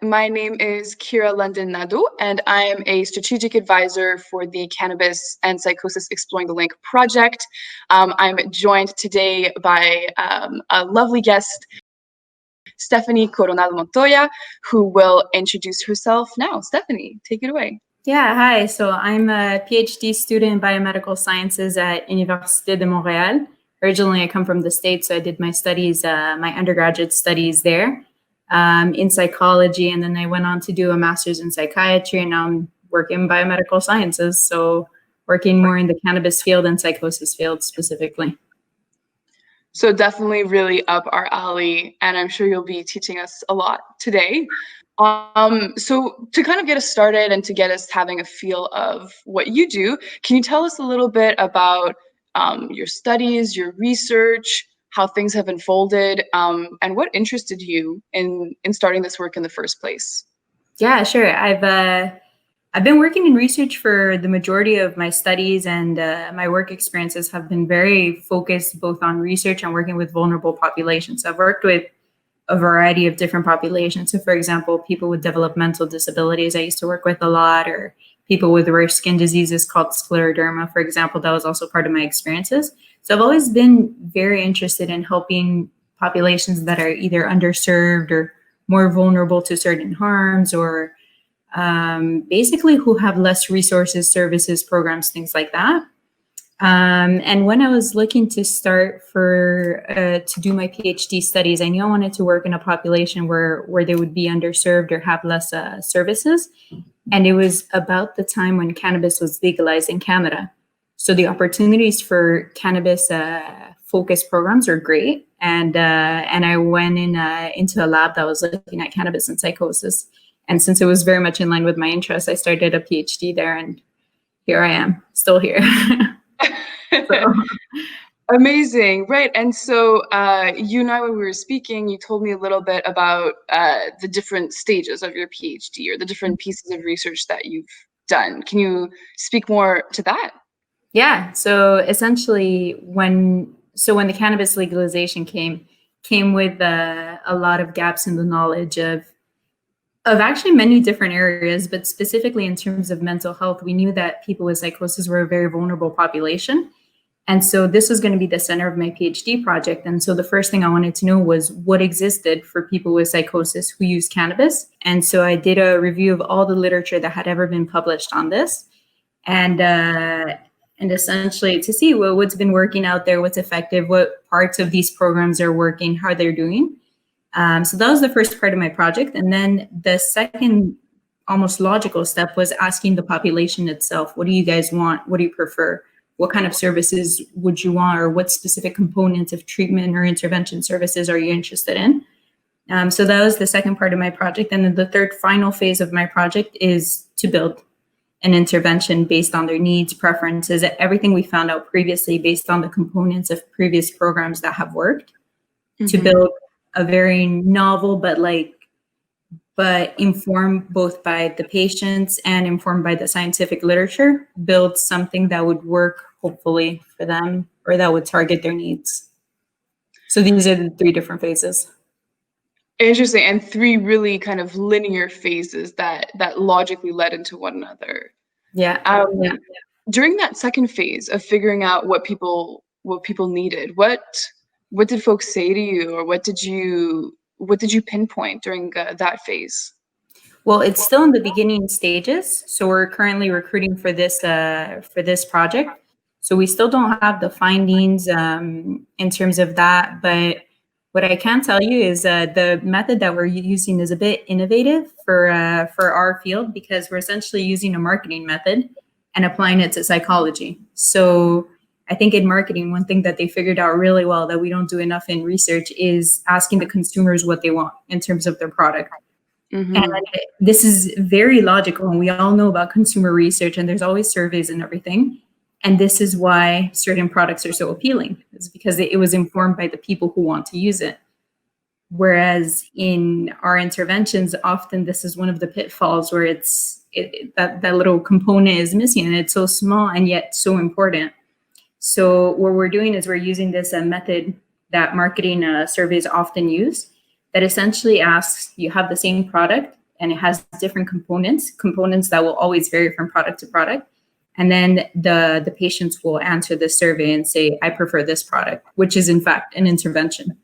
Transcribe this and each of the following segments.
My name is Kira London Nadu, and I am a strategic advisor for the Cannabis and Psychosis Exploring the Link project. I'm joined today by a lovely guest, Stephanie Coronado-Montoya, who will introduce herself now. Stephanie, take it away. Yeah, hi. So I'm a Ph.D. student in biomedical sciences at Université de Montréal. Originally, I come from the States, so I did my studies, my undergraduate studies there in psychology, and then I went on to do a master's in psychiatry, and now I'm working in biomedical sciences, so working more in the cannabis field and psychosis field specifically. So definitely really up our alley, and I'm sure you'll be teaching us a lot today. So to kind of get us started and to get us having a feel of what you do, can you tell us a little bit about your studies, your research, how things have unfolded, and what interested you in starting this work in the first place? Yeah, sure. I've been working in research for the majority of my studies, and my work experiences have been very focused both on research and working with vulnerable populations. So I've worked with a variety of different populations. So for example, people with developmental disabilities, I used to work with a lot, or people with rare skin diseases called scleroderma, for example. That was also part of my experiences. So I've always been very interested in helping populations that are either underserved or more vulnerable to certain harms, or basically who have less resources, services, programs, things like that. And when I was looking to start to do my PhD studies, I knew I wanted to work in a population where they would be underserved or have less services. And it was about the time when cannabis was legalized in Canada. So the opportunities for cannabis focused programs are great. And I went into a lab that was looking at cannabis and psychosis. And since it was very much in line with my interests, I started a PhD there, and here I am, still here. So. Amazing, right? And so you and I, when we were speaking, you told me a little bit about the different stages of your PhD, or the different pieces of research that you've done. Can you speak more to that? Yeah. So essentially, when the cannabis legalization came with a lot of gaps in the knowledge of actually many different areas, but specifically in terms of mental health, we knew that people with psychosis were a very vulnerable population. And so this was going to be the center of my PhD project. And so the first thing I wanted to know was what existed for people with psychosis who use cannabis. And so I did a review of all the literature that had ever been published on this, and essentially to see what's been working out there, what's effective, what parts of these programs are working, how they're doing. So that was the first part of my project. And then the second almost logical step was asking the population itself, what do you guys want? What do you prefer? What kind of services would you want, or what specific components of treatment or intervention services are you interested in? So that was the second part of my project. And then the third final phase of my project is to build an intervention based on their needs, preferences, everything we found out previously based on the components of previous programs that have worked, to build a very novel, but informed both by the patients and informed by the scientific literature, build something that would work hopefully for them, or that would target their needs. So these are the three different phases. Interesting. And three really kind of linear phases that logically led into one another. Yeah. During that second phase of figuring out what people needed, what did folks say to you, or what did you pinpoint during that phase? Well, it's still in the beginning stages. So we're currently recruiting for this project. So we still don't have the findings in terms of that. But what I can tell you is the method that we're using is a bit innovative for our field, because we're essentially using a marketing method and applying it to psychology. So I think in marketing, one thing that they figured out really well that we don't do enough in research is asking the consumers what they want in terms of their product. And this is very logical, and we all know about consumer research, and there's always surveys and everything. And this is why certain products are so appealing. It's because it was informed by the people who want to use it. Whereas in our interventions, often this is one of the pitfalls where that little component is missing, and it's so small and yet so important. So what we're doing is we're using this method that marketing surveys often use, that essentially asks, you have the same product, and it has different components that will always vary from product to product. And then the patients will answer this survey and say, I prefer this product, which is in fact an intervention.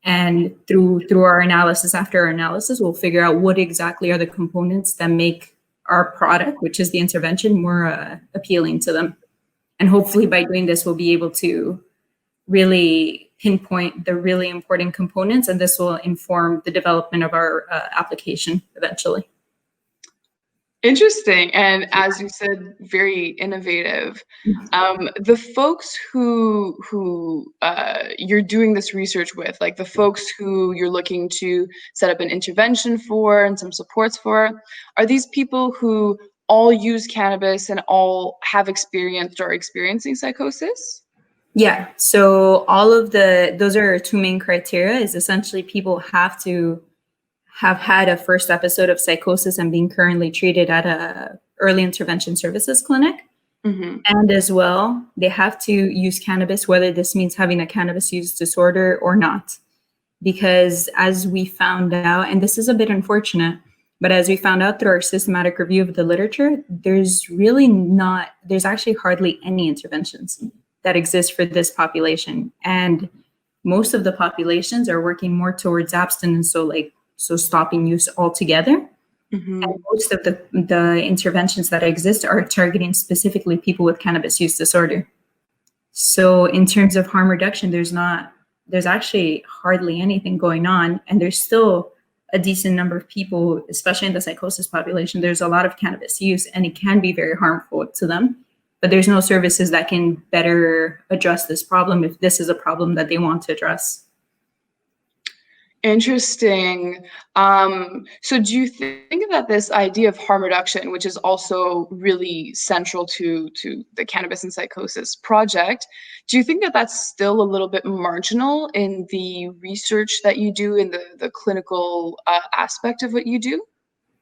And through our analysis, after our analysis, we'll figure out what exactly are the components that make our product, which is the intervention, more appealing to them. And hopefully by doing this, we'll be able to really pinpoint the really important components, and this will inform the development of our application eventually. Interesting. And as you said, very innovative. The folks who you're doing this research with, like the folks who you're looking to set up an intervention for and some supports for, are these people who all use cannabis and all have experienced or are experiencing psychosis? Yeah. So all of those are two main criteria. Is essentially people have to have had a first episode of psychosis and being currently treated at a early intervention services clinic. Mm-hmm. And as well, they have to use cannabis, whether this means having a cannabis use disorder or not. Because as we found out, and this is a bit unfortunate, but as we found out through our systematic review of the literature, there's actually hardly any interventions that exist for this population. And most of the populations are working more towards abstinence, so stopping use altogether. Mm-hmm. And most of the interventions that exist are targeting specifically people with cannabis use disorder. So in terms of harm reduction, there's actually hardly anything going on. And there's still a decent number of people, especially in the psychosis population, there's a lot of cannabis use and it can be very harmful to them. But there's no services that can better address this problem if this is a problem that they want to address. Interesting. So do you think that this idea of harm reduction, which is also really central to the Cannabis and Psychosis project, do you think that that's still a little bit marginal in the research that you do, in the clinical aspect of what you do?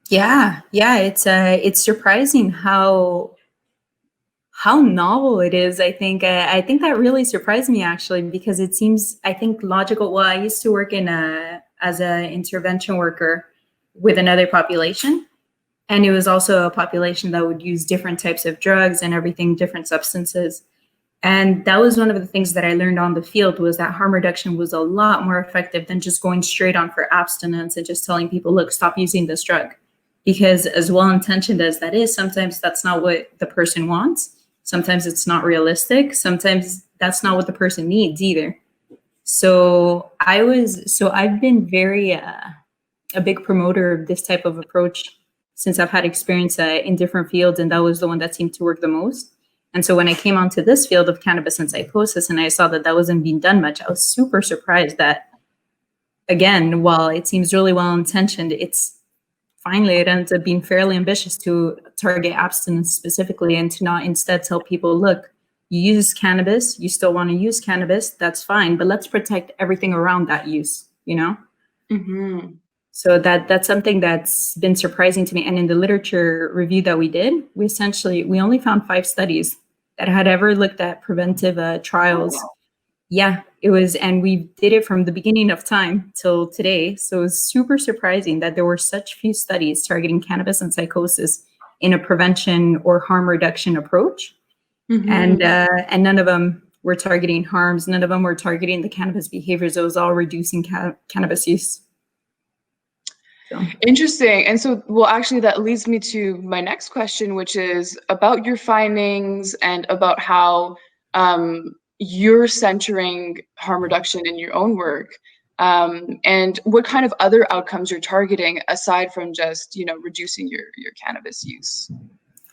Yeah, it's surprising how novel it is. I think that really surprised me actually, because it seems, I think, logical. Well, I used to work as an intervention worker with another population, and it was also a population that would use different types of drugs and everything, different substances. And that was one of the things that I learned on the field, was that harm reduction was a lot more effective than just going straight on for abstinence and just telling people, look, stop using this drug. Because as well-intentioned as that is, sometimes that's not what the person wants. Sometimes it's not realistic. Sometimes that's not what the person needs either. So I've been very a big promoter of this type of approach since I've had experience in different fields, and that was the one that seemed to work the most. And so when I came onto this field of cannabis and psychosis and I saw that wasn't being done much, I was super surprised that, again, while it seems really well-intentioned, it ends up being fairly ambitious to target abstinence specifically, and to not instead tell people, look, you use cannabis, you still want to use cannabis, that's fine, but let's protect everything around that use, you know? Mm-hmm. So that's something that's been surprising to me. And in the literature review that we did, we only found 5 studies that had ever looked at preventive trials. Oh, wow. Yeah, it was, and we did it from the beginning of time till today. So it was super surprising that there were such few studies targeting cannabis and psychosis in a prevention or harm reduction approach. Mm-hmm. And none of them were targeting harms. None of them were targeting the cannabis behaviors. It was all reducing cannabis use. So. Interesting. And so, well, actually, that leads me to my next question, which is about your findings and about how you're centering harm reduction in your own work, and what kind of other outcomes you're targeting aside from just, reducing your cannabis use.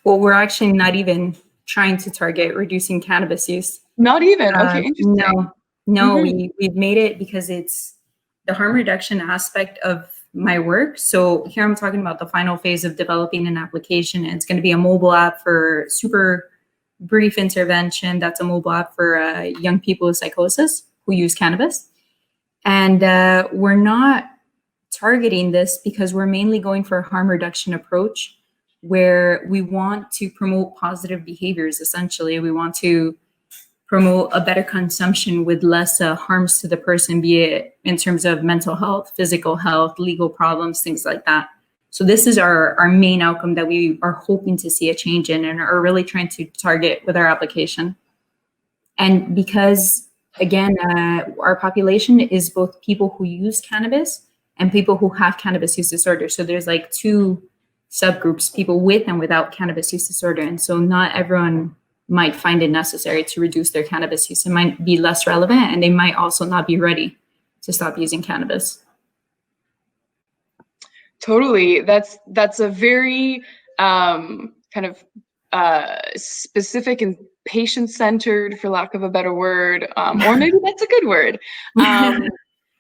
Well, we're actually not even trying to target reducing cannabis use. Not even? Okay, interesting. No, mm-hmm. We've made it because it's the harm reduction aspect of my work. So here I'm talking about the final phase of developing an application, and it's going to be a mobile app for super brief intervention. That's a mobile app for young people with psychosis who use cannabis. And we're not targeting this because we're mainly going for a harm reduction approach where we want to promote positive behaviors. Essentially, we want to promote a better consumption with less harms to the person, be it in terms of mental health, physical health, legal problems, things like that. So this is our main outcome that we are hoping to see a change in and are really trying to target with our application. And because, again, our population is both people who use cannabis and people who have cannabis use disorder. So there's like two subgroups, people with and without cannabis use disorder. And so not everyone might find it necessary to reduce their cannabis use. It might be less relevant, and they might also not be ready to stop using cannabis. Totally. That's a very kind of specific and patient-centered, for lack of a better word, or maybe that's a good word,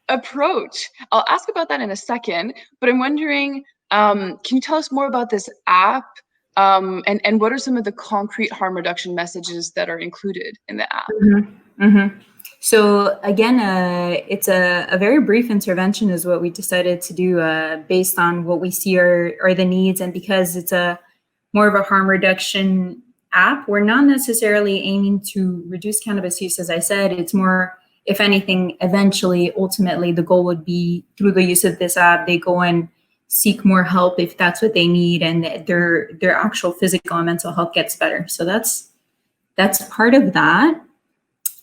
approach. I'll ask about that in a second, but I'm wondering, can you tell us more about this app, and what are some of the concrete harm reduction messages that are included in the app? Mm-hmm. Mm-hmm. So again, it's a very brief intervention is what we decided to do based on what we see are the needs. And because it's a more of a harm reduction app, we're not necessarily aiming to reduce cannabis use. As I said, it's more, if anything, eventually, ultimately, the goal would be through the use of this app, they go and seek more help if that's what they need, and their actual physical and mental health gets better. So that's part of that.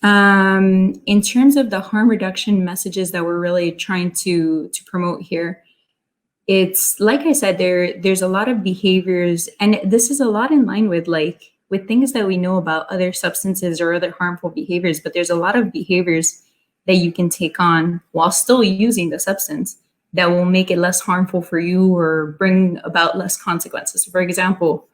In terms of the harm reduction messages that we're really trying to promote here, it's like I said, there's a lot of behaviors, and this is a lot in line with things that we know about other substances or other harmful behaviors, but there's a lot of behaviors that you can take on while still using the substance that will make it less harmful for you or bring about less consequences. So for example,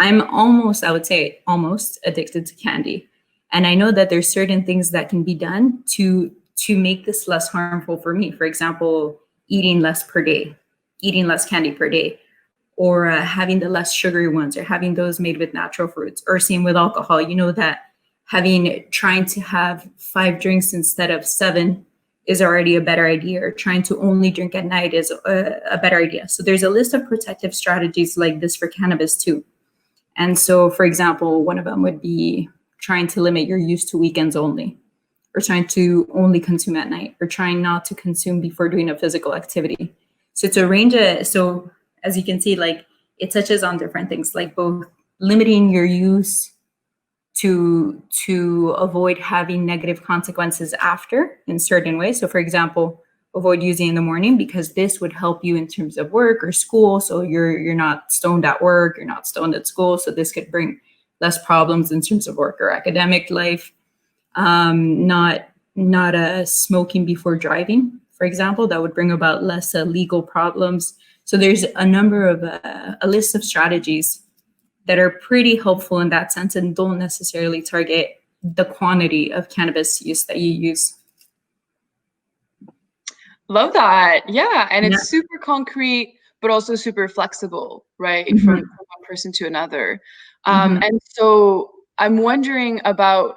I'm almost addicted to candy. And I know that there's certain things that can be done to make this less harmful for me. For example, eating less candy per day, or having the less sugary ones, or having those made with natural fruits, or same with alcohol. You know that trying to have 5 drinks instead of 7 is already a better idea, or trying to only drink at night is a better idea. So there's a list of protective strategies like this for cannabis too. And so, for example, one of them would be trying to limit your use to weekends only, or trying to only consume at night, or trying not to consume before doing a physical activity. So it's a range of, so as you can see, like it touches on different things, like both limiting your use to avoid having negative consequences after in certain ways. So for example, avoid using in the morning because this would help you in terms of work or school. So you're not stoned at work, you're not stoned at school. So this could bring less problems in terms of work or academic life. Not smoking before driving, for example, that would bring about less legal problems. So there's a number of a list of strategies that are pretty helpful in that sense and don't necessarily target the quantity of cannabis use that you use. Love that. Yeah. And it's super concrete, but also super flexible, right? Mm-hmm. From one person to another. And so I'm wondering about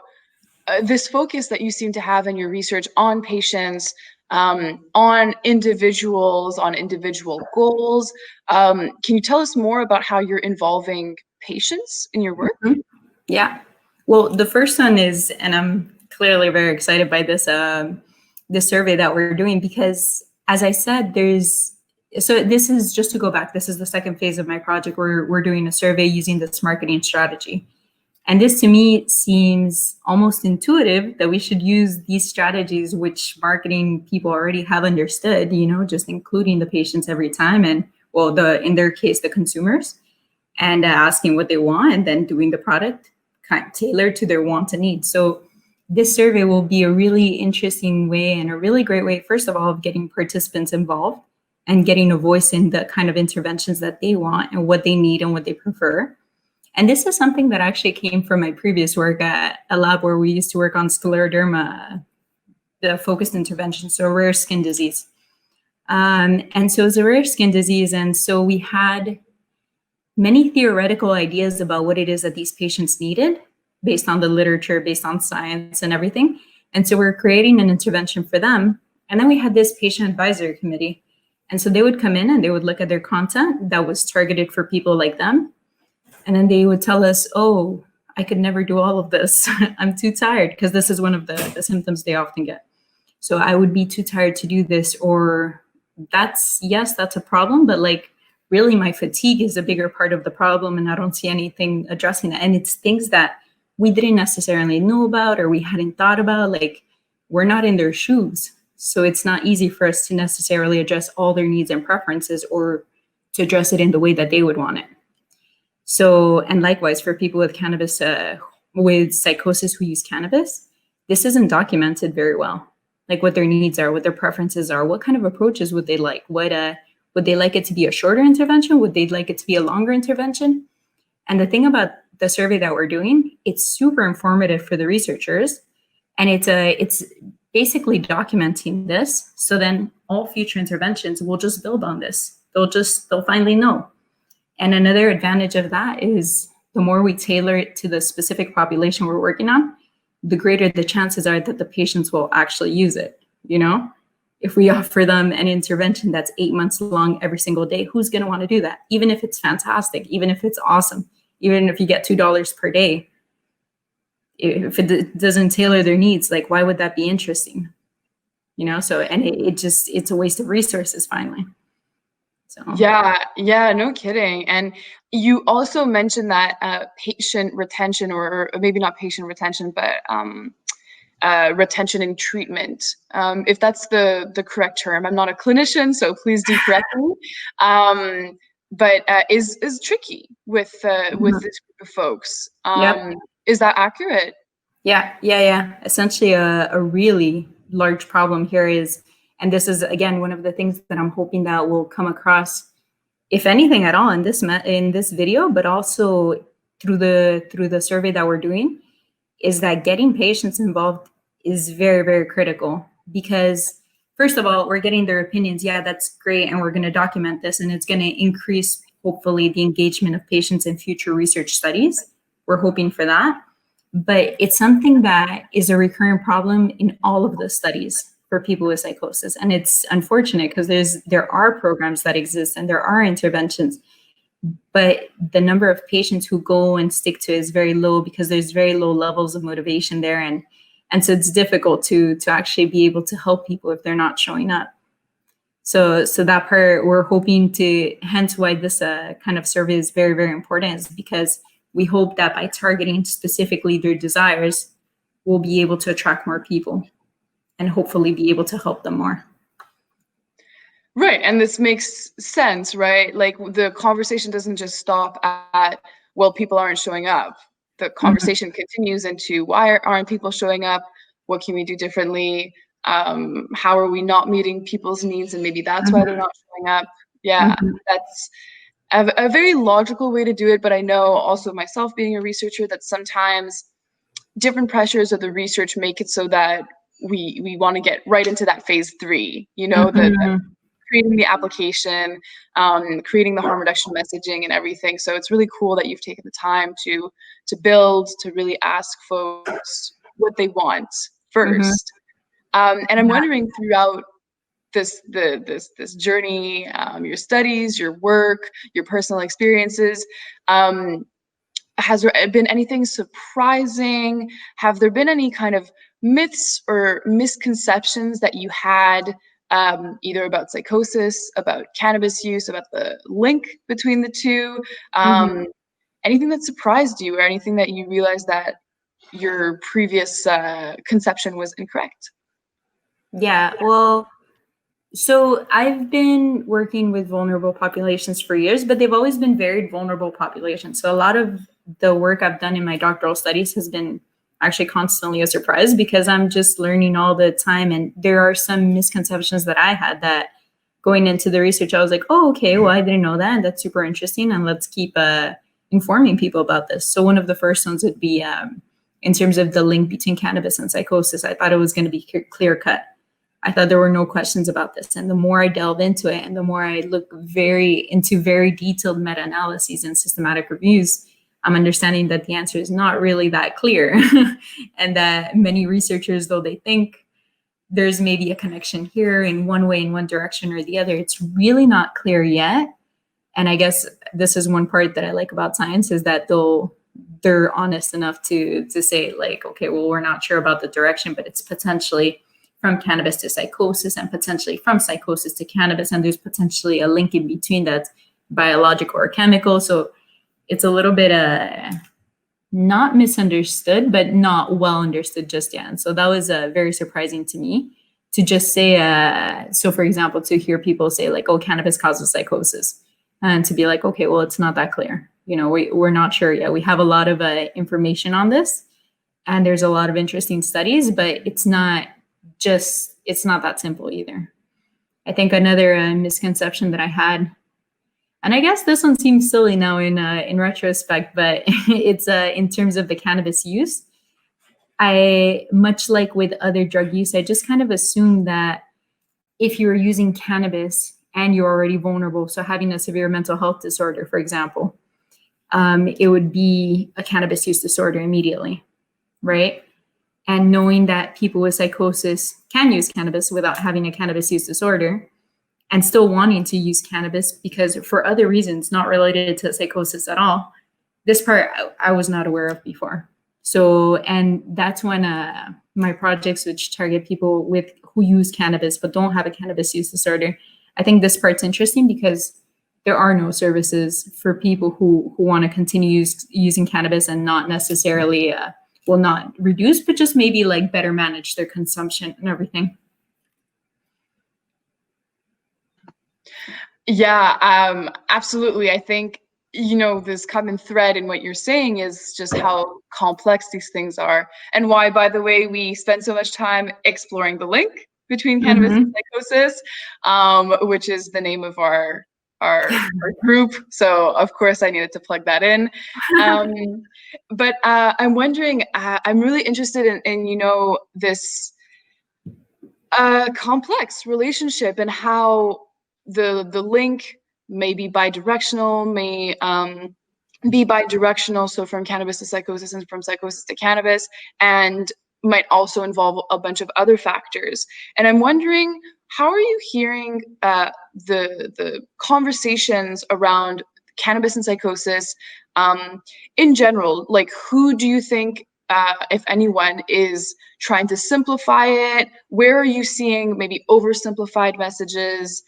this focus that you seem to have in your research on patients, on individuals, on individual goals. Can you tell us more about how you're involving patients in your work? Mm-hmm. Yeah. Well, the first one is, and I'm clearly very excited by this, the survey that we're doing, because as I said, so this is just to go back, this is the second phase of my project where we're doing a survey using this marketing strategy. And this to me seems almost intuitive that we should use these strategies, which marketing people already have understood, just including the patients every time. And well, in their case, the consumers, and asking what they want and then doing the product kind of tailored to their wants and needs. So this survey will be a really interesting way and a really great way, first of all, of getting participants involved and getting a voice in the kind of interventions that they want and what they need and what they prefer. And this is something that actually came from my previous work at a lab where we used to work on scleroderma, the focused intervention, so rare skin disease. And so it's a rare skin disease. And so we had many theoretical ideas about what it is that these patients needed based on the literature, based on science and everything. And so we're creating an intervention for them. And then we had this patient advisory committee. And so they would come in and they would look at their content that was targeted for people like them. And then they would tell us, oh, I could never do all of this. I'm too tired, because this is one of the symptoms they often get. So I would be too tired to do this, or that's a problem, but like really my fatigue is a bigger part of the problem, and I don't see anything addressing that. And it's things that we didn't necessarily know about or we hadn't thought about. Like, we're not in their shoes. So it's not easy for us to necessarily address all their needs and preferences or to address it in the way that they would want it. So, and likewise for people with cannabis, with psychosis who use cannabis, this isn't documented very well. Like what their needs are, what their preferences are, what kind of approaches would they like? Would they like it to be a shorter intervention? Would they like it to be a longer intervention? And the thing about the survey that we're doing, it's super informative for the researchers, and it's basically documenting this. So then all future interventions will just build on this. They'll finally know. And another advantage of that is the more we tailor it to the specific population we're working on, the greater the chances are that the patients will actually use it. You know, if we offer them an intervention that's 8 months long every single day, who's going to want to do that? Even if it's fantastic, even if it's awesome, even if you get $2 per day, if it doesn't tailor their needs, like, why would that be interesting? You know, so, and it's a waste of resources finally. So. Yeah, no kidding. And you also mentioned that patient retention, or maybe not patient retention, but retention in treatment, if that's the correct term. I'm not a clinician, so please do correct me. But is tricky with this group of folks. Yep. Is that accurate? Yeah. Essentially, a really large problem here is, and this is again one of the things that I'm hoping that will come across, if anything at all, in this video, but also through the survey that we're doing, is that getting patients involved is very, very critical. Because first of all, we're getting their opinions. Yeah, that's great, and we're going to document this, and it's going to increase hopefully the engagement of patients in future research studies. We're hoping for that. But it's something that is a recurrent problem in all of the studies for people with psychosis. And it's unfortunate because there are programs that exist and there are interventions, but the number of patients who go and stick to it is very low because there's very low levels of motivation there. And so it's difficult to actually be able to help people if they're not showing up. So that part, we're hoping to, hence why this kind of survey is very, very important, is because we hope that by targeting specifically their desires, we'll be able to attract more people and hopefully be able to help them more. Right, and this makes sense, right? Like the conversation doesn't just stop at, well, people aren't showing up. The conversation continues into, why aren't people showing up? What can we do differently? How are we not meeting people's needs? And maybe that's why they're not showing up. Yeah, that's a very logical way to do it. But I know also myself being a researcher that sometimes different pressures of the research make it so that we want to get right into that phase 3, you know, the creating the application, creating the harm reduction messaging and everything. So it's really cool that you've taken the time to build, to really ask folks what they want first. And I'm wondering, throughout this journey, your studies, your work, your personal experiences, has there been anything surprising? Have there been any kind of myths or misconceptions that you had, either about psychosis, about cannabis use, about the link between the two? Anything that surprised you, or anything that you realized that your previous conception was incorrect? Yeah, well, so I've been working with vulnerable populations for years, but they've always been very vulnerable populations. So a lot of the work I've done in my doctoral studies has been actually constantly a surprise because I'm just learning all the time. And there are some misconceptions that I had that going into the research, I was like, oh, okay, well, I didn't know that. And that's super interesting. And let's keep informing people about this. So one of the first ones would be in terms of the link between cannabis and psychosis. I thought it was going to be clear cut. I thought there were no questions about this. And the more I delve into it and the more I look into very detailed meta-analyses and systematic reviews, I'm understanding that the answer is not really that clear. And that many researchers, though they think there's maybe a connection here in one way, in one direction or the other, it's really not clear yet. And I guess this is one part that I like about science, is that they're honest enough to say, like, okay, well, we're not sure about the direction, but it's potentially from cannabis to psychosis and potentially from psychosis to cannabis. And there's potentially a link in between that's biological or chemical. So it's a little bit not misunderstood, but not well understood just yet. And so that was very surprising to me to just say, so for example, to hear people say like, oh, cannabis causes psychosis, and to be like, okay, well, it's not that clear. You know, we're not sure yet. We have a lot of information on this, and there's a lot of interesting studies, but it's not that simple either. I think another misconception that I had, and I guess this one seems silly now in retrospect, but it's in terms of the cannabis use. I, much like with other drug use, I just kind of assumed that if you're using cannabis and you're already vulnerable, so having a severe mental health disorder, for example, it would be a cannabis use disorder immediately, right? And knowing that people with psychosis can use cannabis without having a cannabis use disorder, and still wanting to use cannabis because for other reasons not related to psychosis at all. This part I was not aware of before. So, and that's when my projects, which target people who use cannabis but don't have a cannabis use disorder, I think this part's interesting because there are no services for people who want to continue using cannabis and not necessarily, not reduce, but just maybe like better manage their consumption and everything. Yeah, absolutely. I think, this common thread in what you're saying is just how complex these things are, and why, by the way, we spend so much time exploring the link between cannabis and psychosis, which is the name of our group. So of course I needed to plug that in. But I'm wondering, I'm really interested in this complex relationship and how the link may be bidirectional, be bidirectional, so from cannabis to psychosis and from psychosis to cannabis, and might also involve a bunch of other factors. And I'm wondering, how are you hearing the conversations around cannabis and psychosis in general? Like, who do you think, if anyone, is trying to simplify it? Where are you seeing maybe oversimplified messages?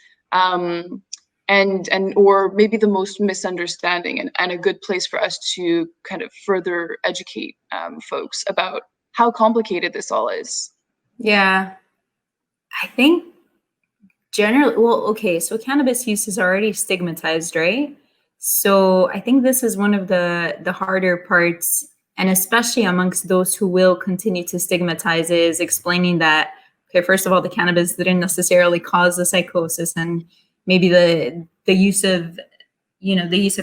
And or maybe the most misunderstanding, and a good place for us to kind of further educate folks about how complicated this all is. Yeah, I think generally, okay, so cannabis use is already stigmatized, right? So I think this is one of the harder parts, and especially amongst those who will continue to stigmatize, is explaining that, okay, first of all, the cannabis didn't necessarily cause the psychosis, and maybe the use of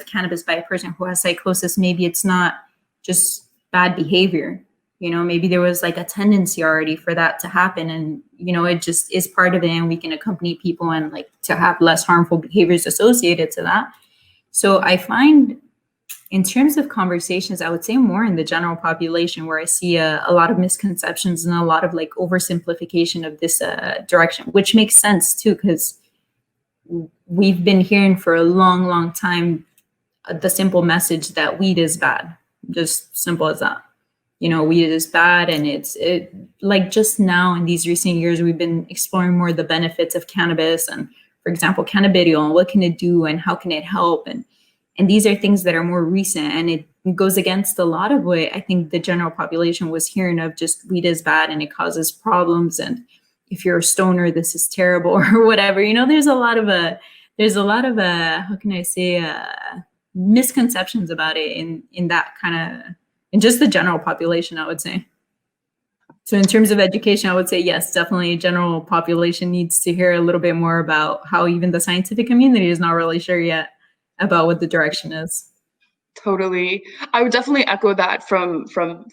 cannabis by a person who has psychosis, maybe it's not just bad behavior. Maybe there was like a tendency already for that to happen, and it just is part of it, and we can accompany people and like to have less harmful behaviors associated to that. So I find, in terms of conversations, I would say more in the general population, where I see a lot of misconceptions and a lot of like oversimplification of this direction, which makes sense too, because we've been hearing for a long, long time the simple message that weed is bad. Just simple as that. Weed is bad, and it like just now in these recent years, we've been exploring more the benefits of cannabis, and for example, cannabidiol, and what can it do and how can it help, and these are things that are more recent, and it goes against a lot of what I think the general population was hearing of, just weed is bad and it causes problems, and if you're a stoner, this is terrible, or whatever. There's a lot of how can I say, misconceptions about it in that kind of, in just the general population, I would say. So in terms of education, I would say yes, definitely general population needs to hear a little bit more about how even the scientific community is not really sure yet about what the direction is. Totally. I would definitely echo that from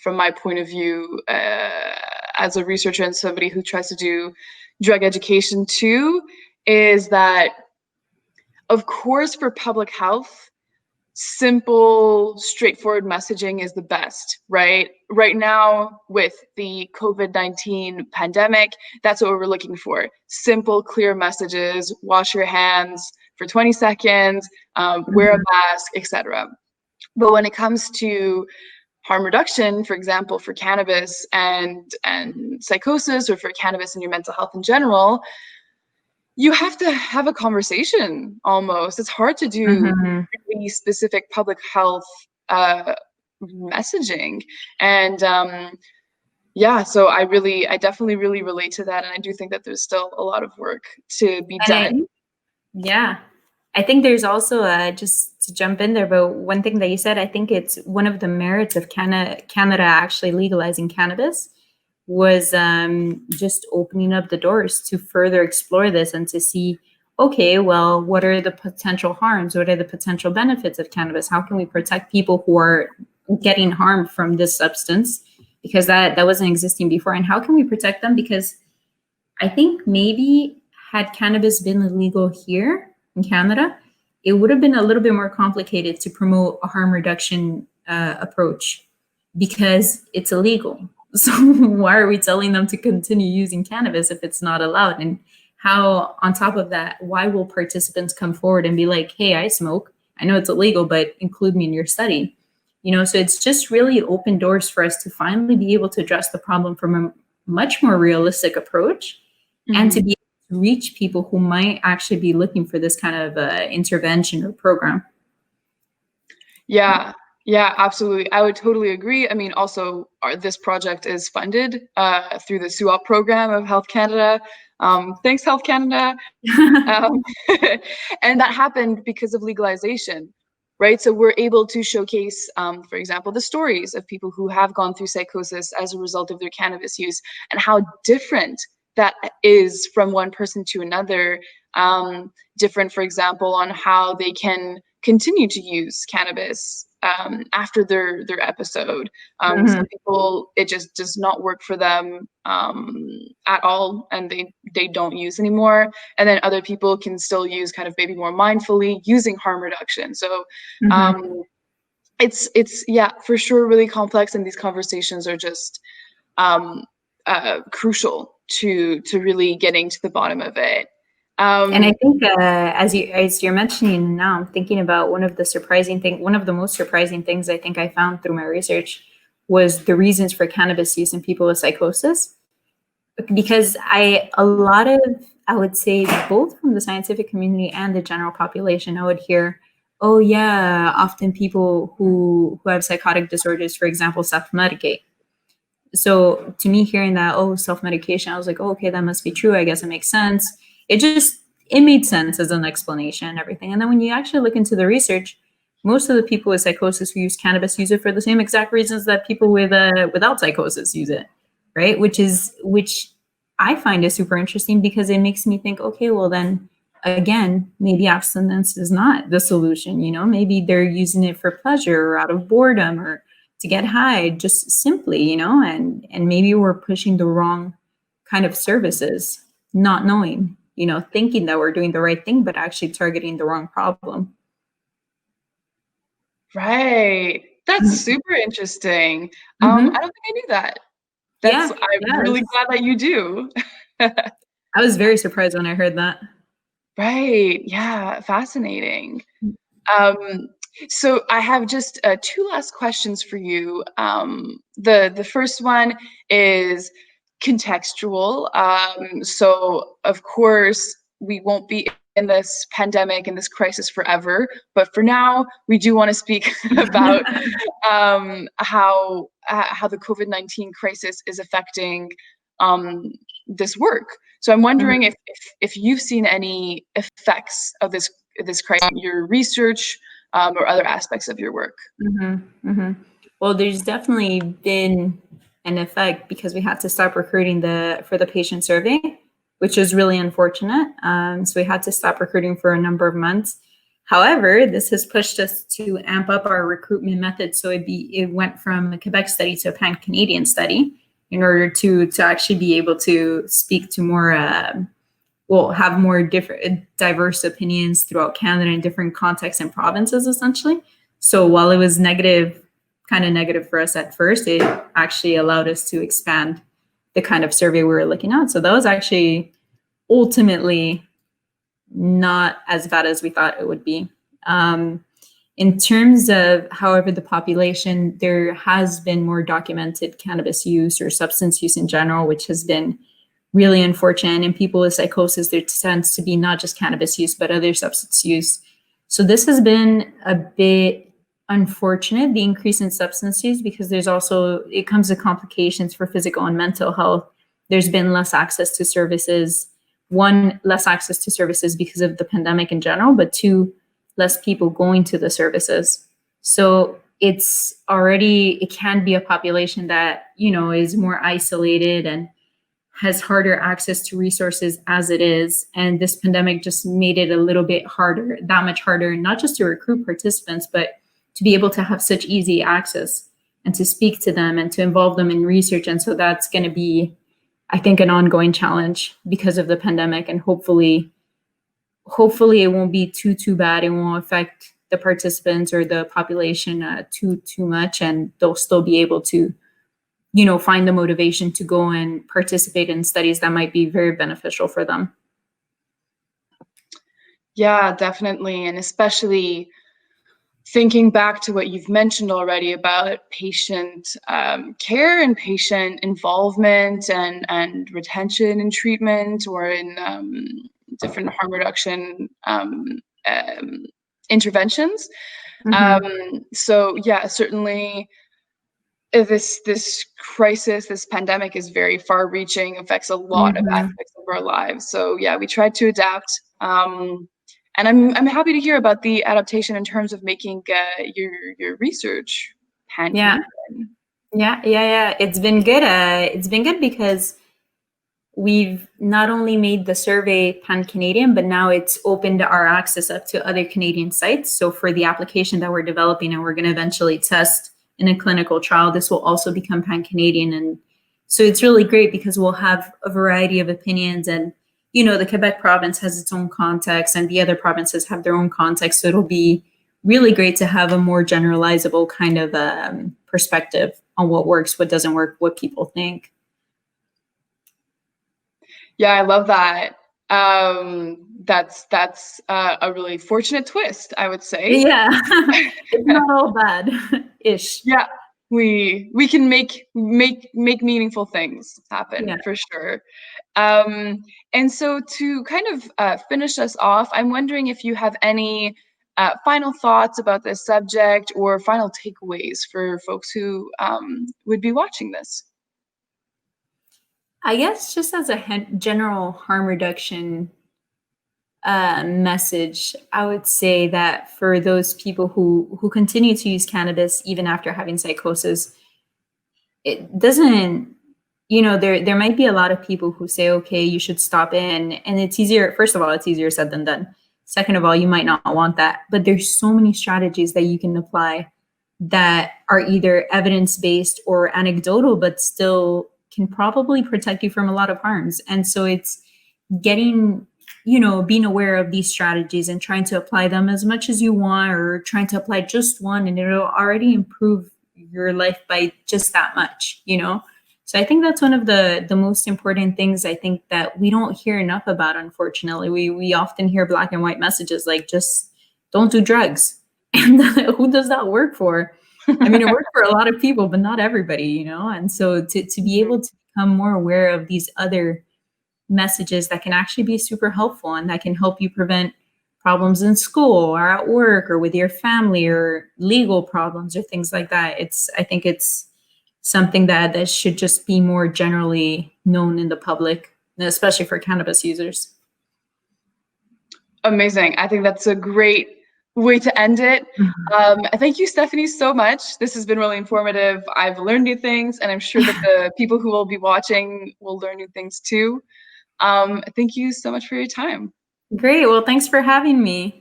my point of view, as a researcher and somebody who tries to do drug education too, is that, of course, for public health, simple, straightforward messaging is the best, right? Right now, with the COVID-19 pandemic, that's what we're looking for. Simple, clear messages: wash your hands for 20 seconds, wear a mask, etc. But when it comes to harm reduction, for example, for cannabis and psychosis, or for cannabis and your mental health in general, you have to have a conversation almost. It's hard to do Mm-hmm. really specific public health messaging. And yeah, so I definitely really relate to that. And I do think that there's still a lot of work to be done. Yeah. I think there's also, just to jump in there, but one thing that you said, I think it's one of the merits of Canada actually legalizing cannabis was just opening up the doors to further explore this and to see, okay, well, what are the potential harms? What are the potential benefits of cannabis? How can we protect people who are getting harmed from this substance? Because that wasn't existing before. And how can we protect them? Because I think maybe had cannabis been illegal here in Canada, it would have been a little bit more complicated to promote a harm reduction approach because it's illegal. So why are we telling them to continue using cannabis if it's not allowed? And how, on top of that, why will participants come forward and be like, hey, I smoke. I know it's illegal, but include me in your study. So it's just really open doors for us to finally be able to address the problem from a much more realistic approach and to Mhm. be able to reach people who might actually be looking for this kind of intervention or program. Yeah, yeah, absolutely. I would totally agree. I mean, also, this project is funded through the SUOP program of Health Canada. Thanks, Health Canada. Um, and that happened because of legalization, right? So we're able to showcase, for example, the stories of people who have gone through psychosis as a result of their cannabis use and how different that is from one person to another. Different, for example, on how they can continue to use cannabis after their episode. Mhm. Some people, it just does not work for them at all, and they don't use anymore. And then other people can still use kind of maybe more mindfully using harm reduction. So Mhm. um, it's yeah, for sure, really complex, and these conversations are just um, crucial to really getting to the bottom of it. And I Um, think, as you're mentioning now, I'm thinking about one of the most surprising things I think I found through my research was the reasons for cannabis use in people with psychosis. Because I would say both from the scientific community and the general population, I would hear, oh yeah, often people who have psychotic disorders, for example, self-medicate. So to me, hearing that, oh, self-medication, I was like, oh, okay, that must be true. I guess it makes sense. It made sense as an explanation and everything. And then when you actually look into the research, most of the people with psychosis who use cannabis use it for the same exact reasons that people without psychosis use it, right? Which I find is super interesting because it makes me think, okay, well then again, maybe abstinence is not the solution. Maybe they're using it for pleasure or out of boredom or to get high, just simply, and maybe we're pushing the wrong kind of services, not knowing, thinking that we're doing the right thing, but actually targeting the wrong problem. right. That's super interesting. I Mm-hmm. don't think I knew that. Yeah, I'm yeah. really glad that you do. I was very surprised when I heard that. Right. Yeah. Fascinating. Um, so I have just two last questions for you. The first one is contextual. So of course we won't be in this pandemic and this crisis forever, but for now we do want to speak about how the COVID-19 crisis is affecting this work. So I'm wondering Mhm, if you've seen any effects of this crisis in your research or other aspects of your work. mhm, mhm. Well, there's definitely been an effect because we had to stop recruiting for the patient survey, which is really unfortunate. So we had to stop recruiting for a number of months. However, this has pushed us to amp up our recruitment methods. So it went from a Quebec study to a pan-Canadian study in order to actually be able to speak to more have more different diverse opinions throughout Canada in different contexts and provinces, essentially. So while it was kind of negative for us at first, it actually allowed us to expand the kind of survey we were looking at. So that was actually ultimately not as bad as we thought it would be. In terms of, however, the population, there has been more documented cannabis use or substance use in general, which has been really unfortunate. And people with psychosis, there tends to be not just cannabis use, but other substance use. So this has been a bit unfortunate, the increase in substance use, because there's also, it comes to complications for physical and mental health. There's been less access to services. One, less access to services because of the pandemic in general, but two, less people going to the services. So it's already, it can be a population that, you know, is more isolated and has harder access to resources as it is. And this pandemic just made it a little bit harder, that much harder, not just to recruit participants, but to be able to have such easy access and to speak to them and to involve them in research. And so that's going to be, I think, an ongoing challenge because of the pandemic. And hopefully it won't be too bad. It won't affect the participants or the population too much, and they'll still be able to, you know, find the motivation to go and participate in studies that might be very beneficial for them. Yeah, definitely. And especially thinking back to what you've mentioned already about patient care and patient involvement and retention in treatment or in different harm reduction interventions. So yeah, certainly this crisis, this pandemic is very far-reaching, affects a lot of aspects of our lives. So yeah, we tried to adapt. And I'm happy to hear about the adaptation in terms of making your research pan-Canadian. Yeah. It's been good. It's been good because we've not only made the survey pan-Canadian, but now it's opened our access up to other Canadian sites. So for the application that we're developing and we're going to eventually test in a clinical trial, this will also become pan-Canadian. And so it's really great because we'll have a variety of opinions, and, you know, the Quebec province has its own context and the other provinces have their own context. So it'll be really great to have a more generalizable kind of perspective on what works, what doesn't work, what people think. Yeah, I love that. That's a really fortunate twist, I would say. Yeah, it's not all bad ish. Yeah, we can make meaningful things happen for sure. And so to kind of finish us off, I'm wondering if you have any final thoughts about this subject or final takeaways for folks who would be watching this. I guess just as a general harm reduction message, I would say that for those people who continue to use cannabis even after having psychosis, it doesn't, you know, there might be a lot of people who say, okay, you should stop in, and it's easier. First of all, it's easier said than done. Second of all, you might not want that, but there's so many strategies that you can apply that are either evidence-based or anecdotal, but still can probably protect you from a lot of harms. And so it's getting, you know, being aware of these strategies and trying to apply them as much as you want, or trying to apply just one, and it'll already improve your life by just that much, you know? So I think that's one of the most important things I think that we don't hear enough about, unfortunately. We often hear black and white messages like, just don't do drugs. And who does that work for? I mean, it works for a lot of people, but not everybody, you know? And so to be able to become more aware of these other messages that can actually be super helpful and that can help you prevent problems in school or at work or with your family or legal problems or things like that. I think it's something that should just be more generally known in the public, especially for cannabis users. Amazing. I think that's a great way to end it. Thank you, Stephanie, so much. This has been really informative. I've learned new things, and I'm sure that the people who will be watching will learn new things too. Thank you so much for your time. Great. Well, thanks for having me.